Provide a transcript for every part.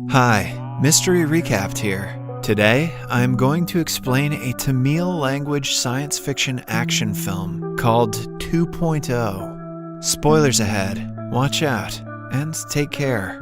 Hi, Mystery Recapped here. Today, I'm going to explain a Tamil language science fiction action film called 2.0. Spoilers ahead, watch out, and take care.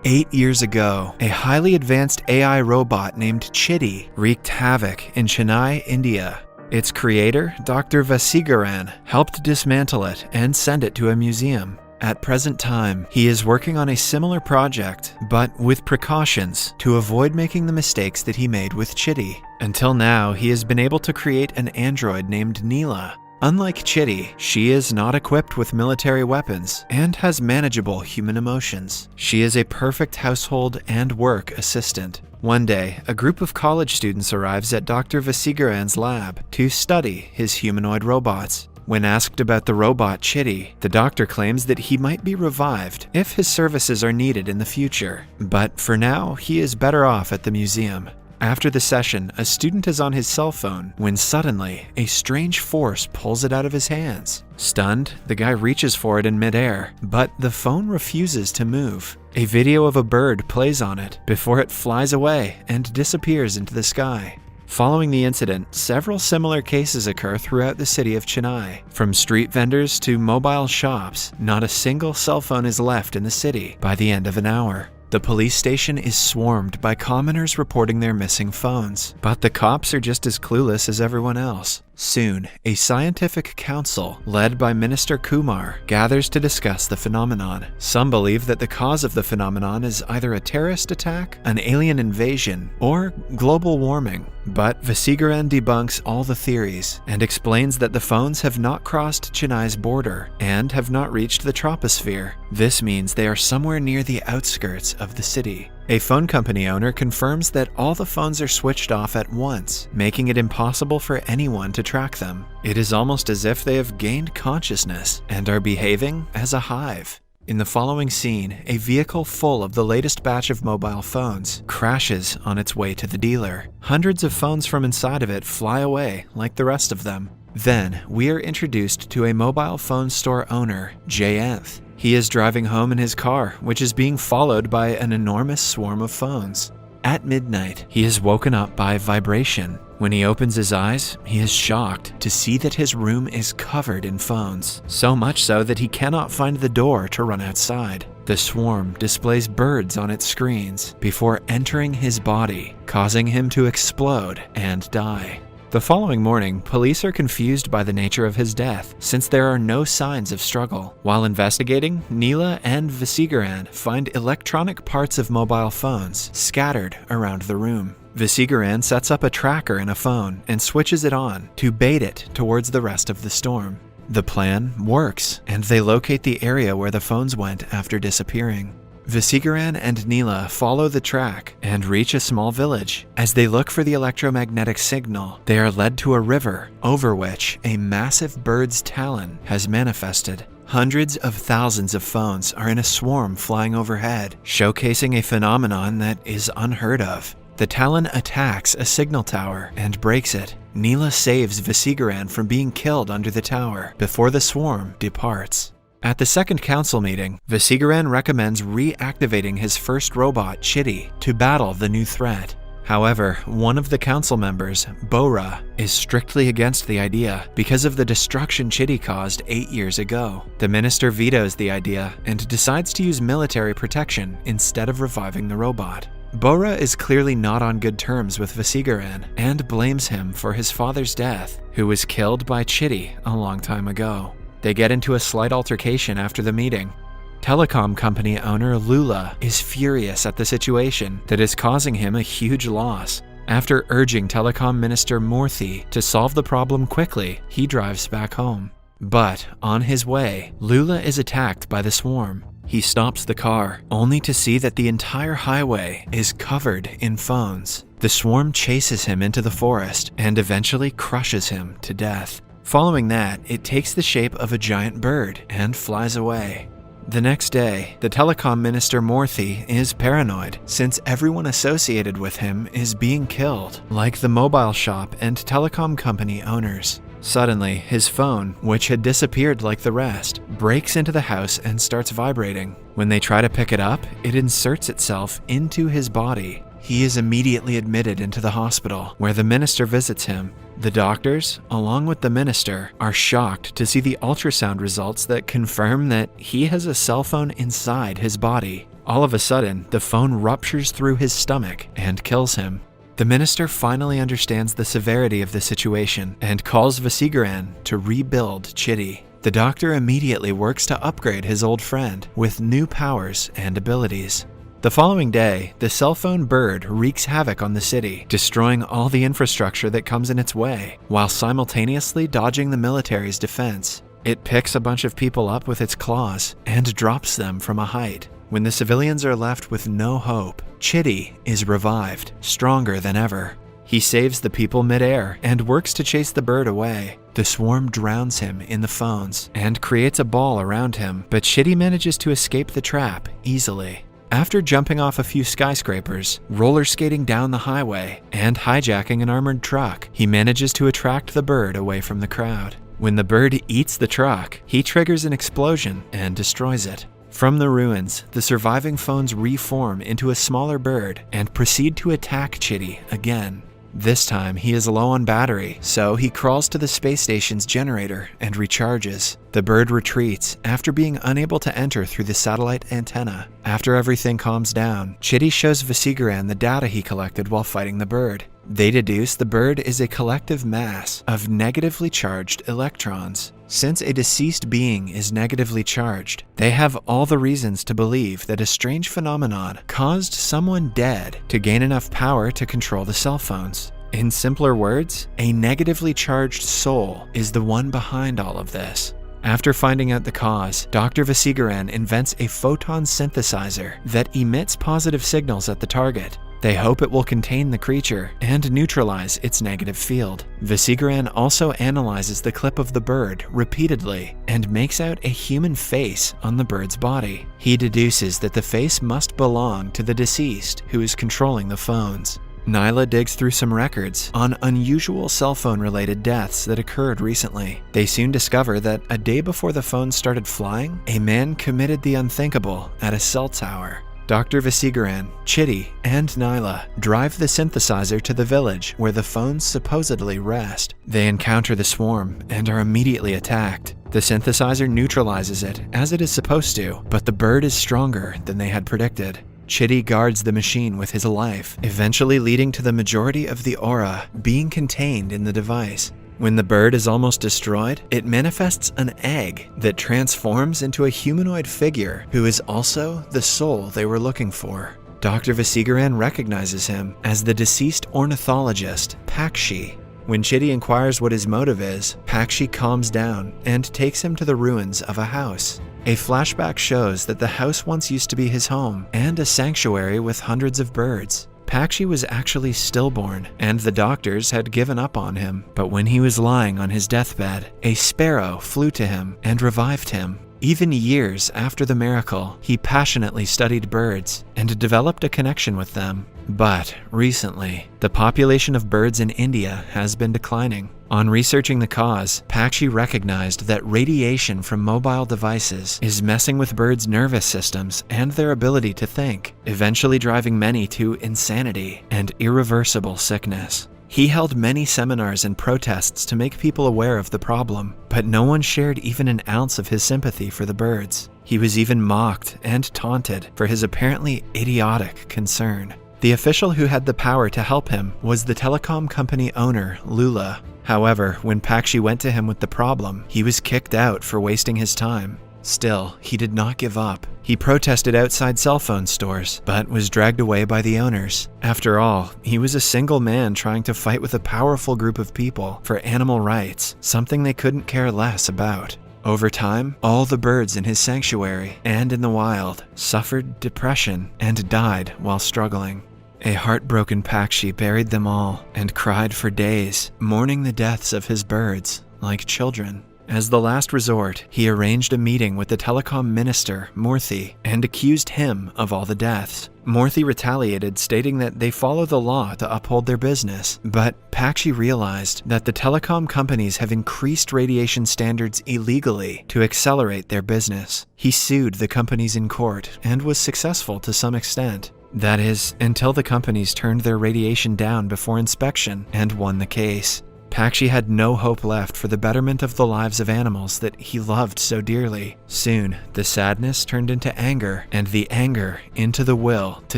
8 years ago, a highly advanced AI robot named Chitty wreaked havoc in Chennai, India. Its creator, Dr. Vasigaran, helped dismantle it and send it to a museum. At present time, he is working on a similar project, but with precautions to avoid making the mistakes that he made with Chitty. Until now, he has been able to create an android named Neela. Unlike Chitty, she is not equipped with military weapons and has manageable human emotions. She is a perfect household and work assistant. One day, a group of college students arrives at Dr. Vasigaran's lab to study his humanoid robots. When asked about the robot Chitty, the doctor claims that he might be revived if his services are needed in the future. But for now, he is better off at the museum. After the session, a student is on his cell phone when suddenly, a strange force pulls it out of his hands. Stunned, the guy reaches for it in midair, but the phone refuses to move. A video of a bird plays on it before it flies away and disappears into the sky. Following the incident, several similar cases occur throughout the city of Chennai. From street vendors to mobile shops, not a single cell phone is left in the city by the end of an hour. The police station is swarmed by commoners reporting their missing phones, but the cops are just as clueless as everyone else. Soon, a scientific council, led by Minister Kumar, gathers to discuss the phenomenon. Some believe that the cause of the phenomenon is either a terrorist attack, an alien invasion, or global warming. But Vasigaran debunks all the theories and explains that the phones have not crossed Chennai's border and have not reached the troposphere. This means they are somewhere near the outskirts of the city. A phone company owner confirms that all the phones are switched off at once, making it impossible for anyone to track them. It is almost as if they have gained consciousness and are behaving as a hive. In the following scene, a vehicle full of the latest batch of mobile phones crashes on its way to the dealer. Hundreds of phones from inside of it fly away like the rest of them. Then, we are introduced to a mobile phone store owner, Jayanth. He is driving home in his car, which is being followed by an enormous swarm of phones. At midnight, he is woken up by vibration. When he opens his eyes, he is shocked to see that his room is covered in phones, so much so that he cannot find the door to run outside. The swarm displays birds on its screens before entering his body, causing him to explode and die. The following morning, police are confused by the nature of his death, since there are no signs of struggle. While investigating, Neela and Vasigaran find electronic parts of mobile phones scattered around the room. Vasigaran sets up a tracker in a phone and switches it on to bait it towards the rest of the storm. The plan works, and they locate the area where the phones went after disappearing. Vasigaran and Neela follow the track and reach a small village. As they look for the electromagnetic signal, they are led to a river over which a massive bird's talon has manifested. Hundreds of thousands of phones are in a swarm flying overhead, showcasing a phenomenon that is unheard of. The talon attacks a signal tower and breaks it. Neela saves Vasigaran from being killed under the tower before the swarm departs. At the second council meeting, Vasigaran recommends reactivating his first robot, Chitty, to battle the new threat. However, one of the council members, Bora, is strictly against the idea because of the destruction Chitty caused 8 years ago. The minister vetoes the idea and decides to use military protection instead of reviving the robot. Bora is clearly not on good terms with Vasigaran and blames him for his father's death, who was killed by Chitty a long time ago. They get into a slight altercation after the meeting. Telecom company owner Lula is furious at the situation that is causing him a huge loss. After urging Telecom Minister Murthy to solve the problem quickly, he drives back home. But on his way, Lula is attacked by the swarm. He stops the car, only to see that the entire highway is covered in phones. The swarm chases him into the forest and eventually crushes him to death. Following that, it takes the shape of a giant bird and flies away. The next day, the telecom minister Murthy is paranoid since everyone associated with him is being killed, like the mobile shop and telecom company owners. Suddenly, his phone, which had disappeared like the rest, breaks into the house and starts vibrating. When they try to pick it up, it inserts itself into his body. He is immediately admitted into the hospital, where the minister visits him. The doctors, along with the minister, are shocked to see the ultrasound results that confirm that he has a cell phone inside his body. All of a sudden, the phone ruptures through his stomach and kills him. The minister finally understands the severity of the situation and calls Vasigaran to rebuild Chitty. The doctor immediately works to upgrade his old friend with new powers and abilities. The following day, the cell phone bird wreaks havoc on the city, destroying all the infrastructure that comes in its way, while simultaneously dodging the military's defense. It picks a bunch of people up with its claws and drops them from a height. When the civilians are left with no hope, Chitty is revived, stronger than ever. He saves the people midair and works to chase the bird away. The swarm drowns him in the phones and creates a ball around him, but Chitty manages to escape the trap easily. After jumping off a few skyscrapers, roller skating down the highway, and hijacking an armored truck, he manages to attract the bird away from the crowd. When the bird eats the truck, he triggers an explosion and destroys it. From the ruins, the surviving phones reform into a smaller bird and proceed to attack Chitty again. This time, he is low on battery, so he crawls to the space station's generator and recharges. The bird retreats after being unable to enter through the satellite antenna. After everything calms down, Chitty shows Vasigaran the data he collected while fighting the bird. They deduce the bird is a collective mass of negatively charged electrons. Since a deceased being is negatively charged, they have all the reasons to believe that a strange phenomenon caused someone dead to gain enough power to control the cell phones. In simpler words, a negatively charged soul is the one behind all of this. After finding out the cause, Dr. Vasigaran invents a photon synthesizer that emits positive signals at the target. They hope it will contain the creature and neutralize its negative field. Vasigaran also analyzes the clip of the bird repeatedly and makes out a human face on the bird's body. He deduces that the face must belong to the deceased who is controlling the phones. Nyla digs through some records on unusual cell phone-related deaths that occurred recently. They soon discover that a day before the phones started flying, a man committed the unthinkable at a cell tower. Dr. Vasigaran, Chitty, and Nyla drive the synthesizer to the village where the phones supposedly rest. They encounter the swarm and are immediately attacked. The synthesizer neutralizes it as it is supposed to, but the bird is stronger than they had predicted. Chitty guards the machine with his life, eventually leading to the majority of the aura being contained in the device. When the bird is almost destroyed, it manifests an egg that transforms into a humanoid figure who is also the soul they were looking for. Dr. Vasigaran recognizes him as the deceased ornithologist, Pakshi. When Chitty inquires what his motive is, Pakshi calms down and takes him to the ruins of a house. A flashback shows that the house once used to be his home and a sanctuary with hundreds of birds. Pakshi was actually stillborn, and the doctors had given up on him. But when he was lying on his deathbed, a sparrow flew to him and revived him. Even years after the miracle, he passionately studied birds and developed a connection with them. But recently, the population of birds in India has been declining. On researching the cause, Pakshi recognized that radiation from mobile devices is messing with birds' nervous systems and their ability to think, eventually driving many to insanity and irreversible sickness. He held many seminars and protests to make people aware of the problem, but no one shared even an ounce of his sympathy for the birds. He was even mocked and taunted for his apparently idiotic concern. The official who had the power to help him was the telecom company owner, Lula. However, when Pakshi went to him with the problem, he was kicked out for wasting his time. Still, he did not give up. He protested outside cell phone stores, but was dragged away by the owners. After all, he was a single man trying to fight with a powerful group of people for animal rights, something they couldn't care less about. Over time, all the birds in his sanctuary and in the wild suffered depression and died while struggling. A heartbroken Pakshi buried them all and cried for days, mourning the deaths of his birds like children. As the last resort, he arranged a meeting with the telecom minister, Murthy, and accused him of all the deaths. Murthy retaliated, stating that they follow the law to uphold their business, but Pakshi realized that the telecom companies have increased radiation standards illegally to accelerate their business. He sued the companies in court and was successful to some extent. That is, until the companies turned their radiation down before inspection and won the case. Pakshi had no hope left for the betterment of the lives of animals that he loved so dearly. Soon, the sadness turned into anger, and the anger into the will to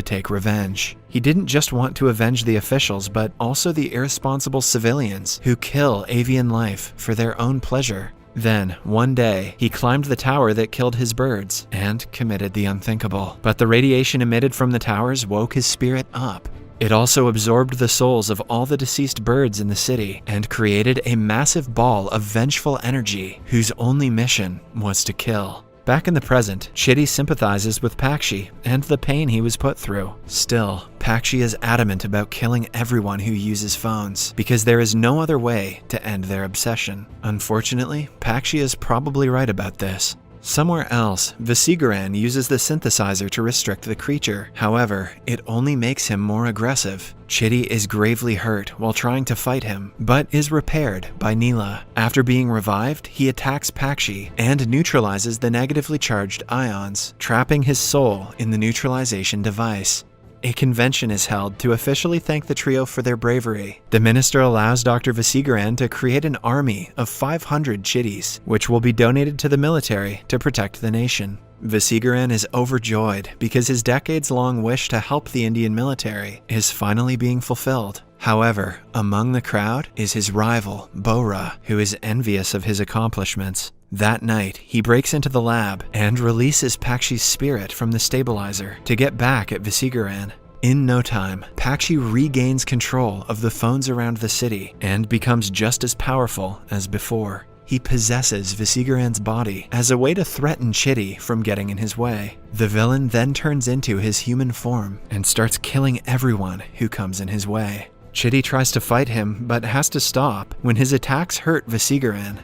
take revenge. He didn't just want to avenge the officials, but also the irresponsible civilians who kill avian life for their own pleasure. Then, one day, he climbed the tower that killed his birds and committed the unthinkable. But the radiation emitted from the towers woke his spirit up. It also absorbed the souls of all the deceased birds in the city and created a massive ball of vengeful energy whose only mission was to kill. Back in the present, Chitty sympathizes with Pakshi and the pain he was put through. Still, Pakshi is adamant about killing everyone who uses phones because there is no other way to end their obsession. Unfortunately, Pakshi is probably right about this. Somewhere else, Vasigaran uses the synthesizer to restrict the creature. However, it only makes him more aggressive. Chitty is gravely hurt while trying to fight him, but is repaired by Neela. After being revived, he attacks Pakshi and neutralizes the negatively charged ions, trapping his soul in the neutralization device. A convention is held to officially thank the trio for their bravery. The minister allows Dr. Vasigaran to create an army of 500 chitties, which will be donated to the military to protect the nation. Vasigaran is overjoyed because his decades-long wish to help the Indian military is finally being fulfilled. However, among the crowd is his rival, Bora, who is envious of his accomplishments. That night, he breaks into the lab and releases Pakshi's spirit from the stabilizer to get back at Vasigaran. In no time, Pakshi regains control of the phones around the city and becomes just as powerful as before. He possesses Vasigaran's body as a way to threaten Chitty from getting in his way. The villain then turns into his human form and starts killing everyone who comes in his way. Chitty tries to fight him but has to stop when his attacks hurt Vasigaran.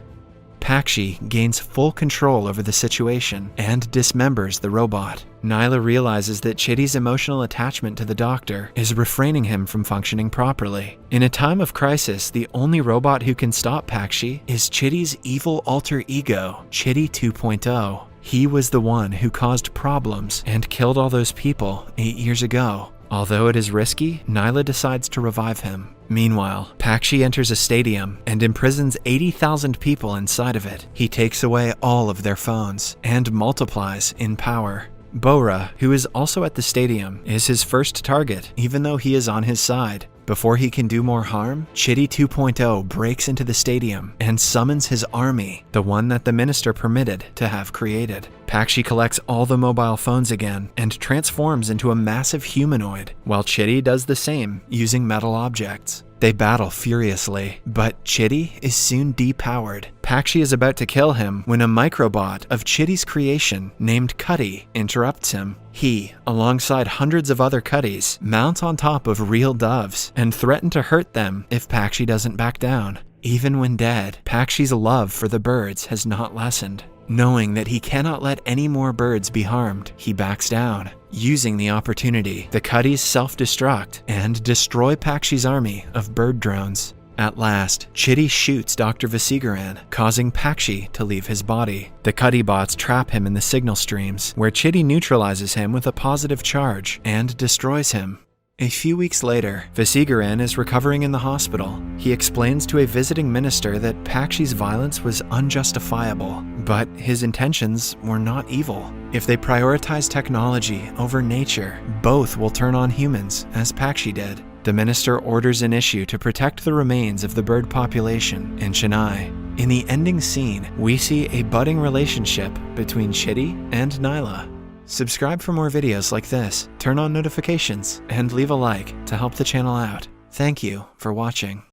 Pakshi gains full control over the situation and dismembers the robot. Nyla realizes that Chitty's emotional attachment to the doctor is refraining him from functioning properly. In a time of crisis, the only robot who can stop Pakshi is Chitty's evil alter ego, Chitty 2.0. He was the one who caused problems and killed all those people 8 years ago. Although it is risky, Nyla decides to revive him. Meanwhile, Pakshi enters a stadium and imprisons 80,000 people inside of it. He takes away all of their phones and multiplies in power. Bora, who is also at the stadium, is his first target, even though he is on his side. Before he can do more harm, Chitty 2.0 breaks into the stadium and summons his army, the one that the minister permitted to have created. Pakshi collects all the mobile phones again and transforms into a massive humanoid, while Chitty does the same using metal objects. They battle furiously, but Chitty is soon depowered. Pakshi is about to kill him when a microbot of Chitty's creation named Cuddy interrupts him. He, alongside hundreds of other Cuddys, mount on top of real doves and threaten to hurt them if Pakshi doesn't back down. Even when dead, Pakshi's love for the birds has not lessened. Knowing that he cannot let any more birds be harmed, he backs down. Using the opportunity, the Cuddys self-destruct and destroy Pakshi's army of bird drones. At last, Chitty shoots Dr. Vasigaran, causing Pakshi to leave his body. The Cuddy bots trap him in the signal streams, where Chitty neutralizes him with a positive charge and destroys him. A few weeks later, Vasigaran is recovering in the hospital. He explains to a visiting minister that Pakshi's violence was unjustifiable, but his intentions were not evil. If they prioritize technology over nature, both will turn on humans, as Pakshi did. The minister orders an issue to protect the remains of the bird population in Chennai. In the ending scene, we see a budding relationship between Chitty and Nyla. Subscribe for more videos like this, turn on notifications, and leave a like to help the channel out. Thank you for watching.